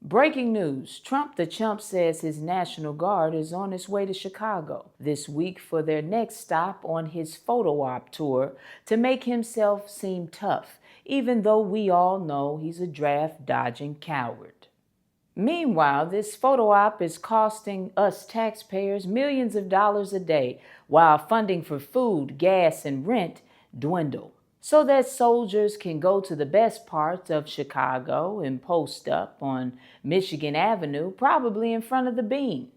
Breaking news. Trump the Chump says his National Guard is on its way to Chicago this week for their next stop on his photo op tour to make himself seem tough, even though we all know he's a draft-dodging coward. Meanwhile, this photo op is costing us taxpayers millions of dollars a day, while funding for food, gas, and rent dwindle, so that soldiers can go to the best parts of Chicago and post up on Michigan Avenue, probably in front of the Bean.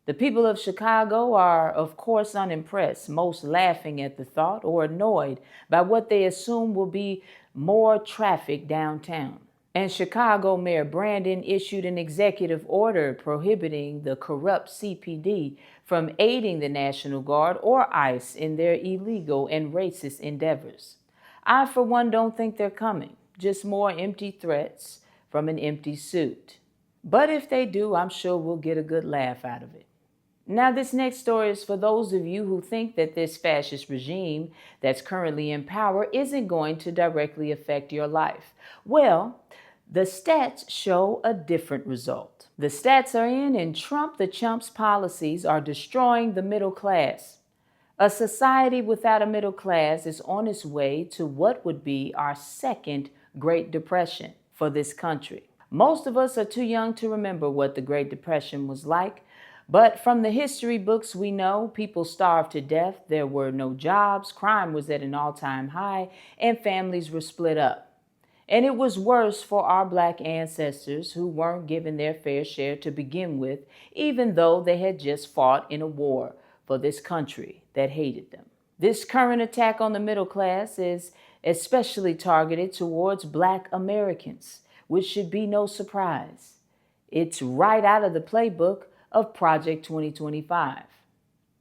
The people of Chicago are, of course, unimpressed, most laughing at the thought or annoyed by what they assume will be more traffic downtown. And Chicago Mayor Brandon issued an executive order prohibiting the corrupt CPD from aiding the National Guard or ICE in their illegal and racist endeavors. I, for one, don't think they're coming, just more empty threats from an empty suit. But if they do, I'm sure we'll get a good laugh out of it. Now, this next story is for those of you who think that this fascist regime that's currently in power isn't going to directly affect your life. Well, the stats show a different result. The stats are in, and Trump the Chump's policies are destroying the middle class. A society without a middle class is on its way to what would be our second Great Depression for this country. Most of us are too young to remember what the Great Depression was like, but from the history books we know people starved to death, there were no jobs, crime was at an all-time high, and families were split up. And it was worse for our Black ancestors who weren't given their fair share to begin with, even though they had just fought in a war for this country that hated them. This current attack on the middle class is especially targeted towards Black Americans, which should be no surprise. It's right out of the playbook of Project 2025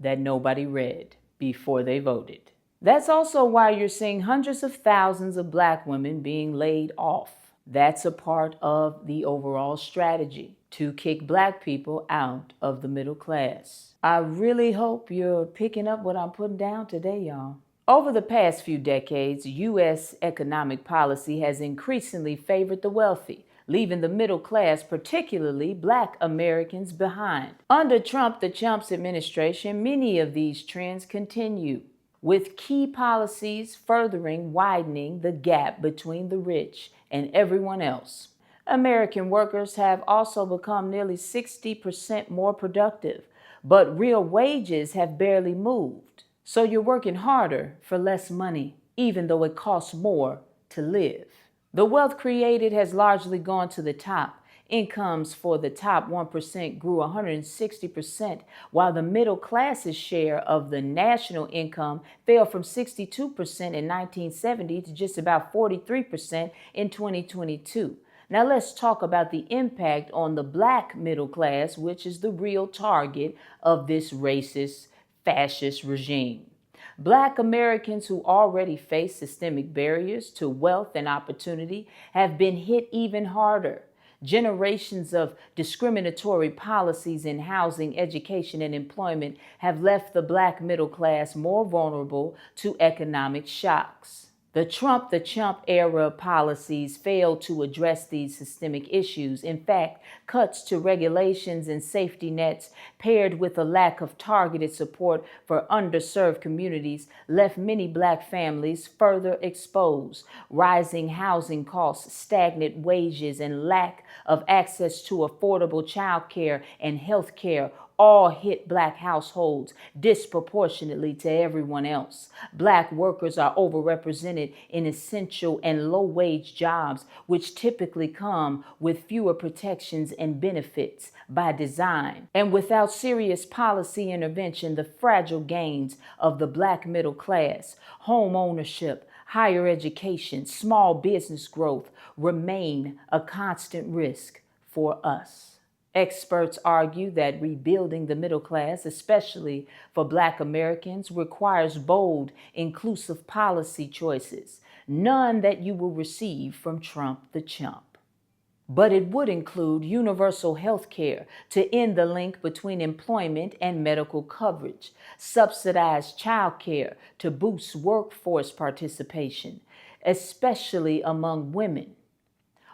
that nobody read before they voted. That's also why you're seeing hundreds of thousands of Black women being laid off. That's a part of the overall strategy to kick Black people out of the middle class. I really hope you're picking up what I'm putting down today, y'all. Over the past few decades, U.S. economic policy has increasingly favored the wealthy, leaving the middle class, particularly Black Americans, behind. Under Trump the Chump's administration, many of these trends continue, with key policies furthering widening the gap between the rich and everyone else. American workers have also become nearly 60% more productive, but real wages have barely moved. So you're working harder for less money, even though it costs more to live. The wealth created has largely gone to the top. Incomes for the top 1% grew 160%, while the middle class's share of the national income fell from 62% in 1970 to just about 43% in 2022. Now let's talk about the impact on the Black middle class, which is the real target of this racist, fascist regime. Black Americans who already face systemic barriers to wealth and opportunity have been hit even harder. Generations of discriminatory policies in housing, education, and employment have left the Black middle class more vulnerable to economic shocks. The Trump the Chump era policies failed to address these systemic issues. In fact, cuts to regulations and safety nets paired with a lack of targeted support for underserved communities left many Black families further exposed. Rising housing costs, stagnant wages, and lack of access to affordable child care and health care all hit Black households disproportionately to everyone else. Black workers are overrepresented in essential and low-wage jobs, which typically come with fewer protections and benefits by design. And without serious policy intervention, the fragile gains of the Black middle class, home ownership, higher education, small business growth remain a constant risk for us. Experts argue that rebuilding the middle class, especially for Black Americans, requires bold, inclusive policy choices, none that you will receive from Trump the Chump. But it would include universal health care to end the link between employment and medical coverage, subsidized child care to boost workforce participation, especially among women,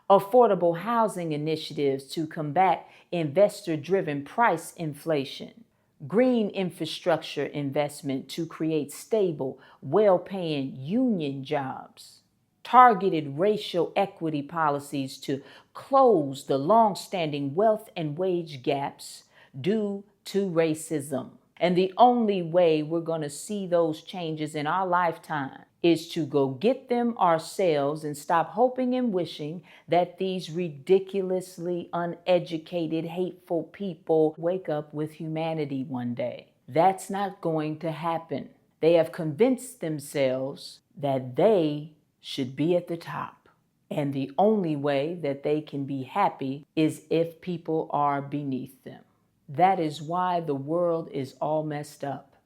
affordable housing initiatives to combat investor-driven price inflation, green infrastructure investment to create stable, well-paying union jobs, targeted racial equity policies to close the long-standing wealth and wage gaps due to racism. And the only way we're going to see those changes in our lifetime is to go get them ourselves and stop hoping and wishing that these ridiculously uneducated, hateful people wake up with humanity one day. That's not going to happen. They have convinced themselves that they should be at the top. And the only way that they can be happy is if people are beneath them. That is why the world is all messed up.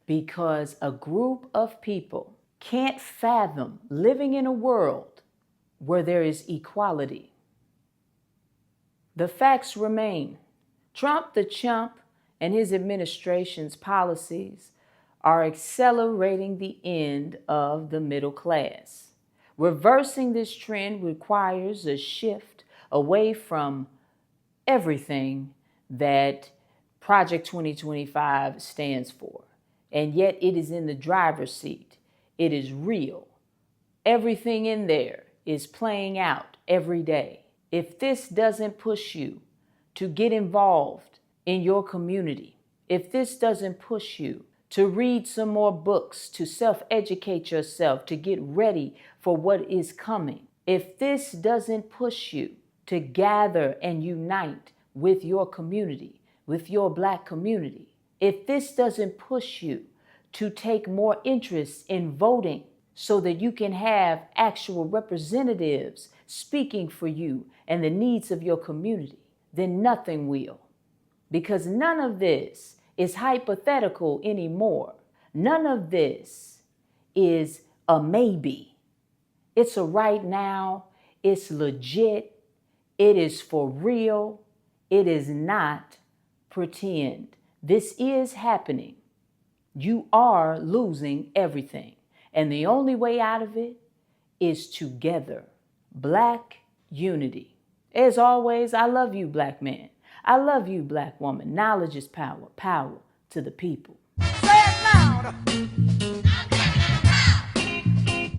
Because a group of people can't fathom living in a world where there is equality. The facts remain. Trump the chump and his administration's policies are accelerating the end of the middle class. Reversing this trend requires a shift away from everything that Project 2025 stands for. And yet it is in the driver's seat. It is real. Everything in there is playing out every day. If this doesn't push you to get involved in your community, if this doesn't push you to read some more books, to self-educate yourself, to get ready for what is coming, if this doesn't push you to gather and unite with your community, with your Black community, if this doesn't push you to take more interest in voting so that you can have actual representatives speaking for you and the needs of your community, then nothing will. Because none of this is hypothetical anymore. None of this is a maybe. It's a right now. It's legit. It is for real. It is not pretend. This is happening. You are losing everything. And the only way out of it is together. Black unity. As always, I love you, Black man. I love you, Black woman. Knowledge is power. Power to the people. Say it loud.